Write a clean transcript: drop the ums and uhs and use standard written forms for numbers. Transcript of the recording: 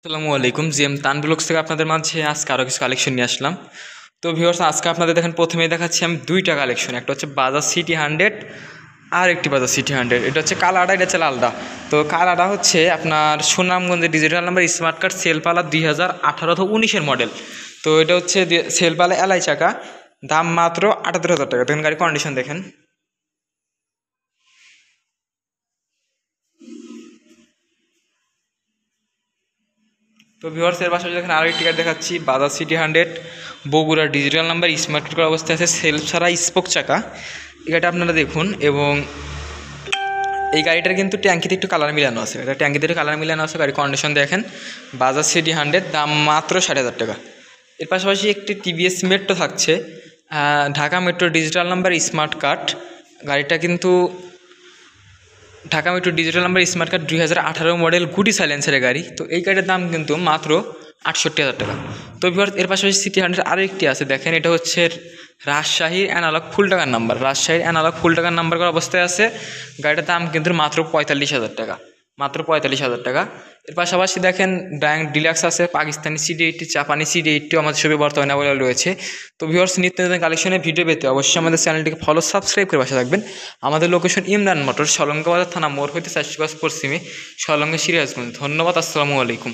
আসসালামু আলাইকুম। জিএম তান ব্লগস থেকে আপনাদের মাঝে আজকে আরও কিছু কালেকশন নিয়ে আসলাম। তো ভিউয়ার্স, আজকে আপনাদের দেখেন প্রথমেই দেখাচ্ছি আমি দুইটা কালেকশন। একটা হচ্ছে বাজাজ সিটি 100 আর একটি বাজাজ সিটি 100। এটা হচ্ছে কালারটা, এটা হচ্ছে লালটা। তো কালারটা হচ্ছে আপনার সুনামগঞ্জের ডিজিটাল নাম্বার স্মার্ট কার্ড সেলপালা 2018 অথবা 19-এর মডেল। তো এটা হচ্ছে সেলপালা এলআই চাকা, দাম মাত্র 78,000 টাকা। দেখেন গাড়ির কন্ডিশন দেখেন। তো ভিউয়ার্স, এর পাশাপাশি দেখেন আরও একটি গাড়ি দেখাচ্ছি, Bajaj city 100 Bogura digital number smart card করা অবস্থায় আছে, সেলফ ছাড়া স্পোক চাকা। এই গাড়িটা আপনারা দেখুন। এবং এই গাড়িটার কিন্তু ট্যাঙ্কিতে একটু কালার মিলানো আছে, এটা ট্যাঙ্কিতে একটু কালার মিলানো আছে। গাড়ির কন্ডিশন দেখেন। বাজাজ সিটি 100, দাম মাত্র 60,000 টাকা। এর পাশাপাশি একটি টিভিএস মেট্রো থাকছে, Dhaka metro digital number smart card. গাড়িটা কিন্তু Dhaka metro digital number smart card 2018 model, গুটি সাইলেন্সারের গাড়ি। তো এই গাড়ির দাম কিন্তু মাত্র 68,000 টাকা। তো ভিউয়ার্স, এর পাশাপাশি সিটি 100 আরও একটি আছে, দেখেন। এটা হচ্ছে রাজশাহীর অ্যানালগ ফুল টাকার নাম্বার, রাজশাহীর অ্যানালগ ফুল টাকার নাম্বার করা অবস্থায় আছে। গাড়িটার দাম কিন্তু মাত্র 45,000 টাকা, মাত্র 45,000 টাকা। এর পাশাপাশি দেখেন ডিলাক্স আছে, পাকিস্তানি CD80, জাপানি CD80 আমাদের সবই বর্তমানে অ্যাভেলেবল রয়েছে। তো ভিউয়ার্স, নিত্য নতুন কালেকশনের ভিডিও পেতে অবশ্যই আমাদের চ্যানেলটিকে ফলো সাবস্ক্রাইব করে পাশে থাকবেন। আমাদের লোকেশন ইমরান মোটর, সলঙ্গা বাজার থানা মোড় হইতে 4 গজ পশ্চিমে, সলঙ্গা সিরাজগঞ্জ। ধন্যবাদ। আসসালামু আলাইকুম।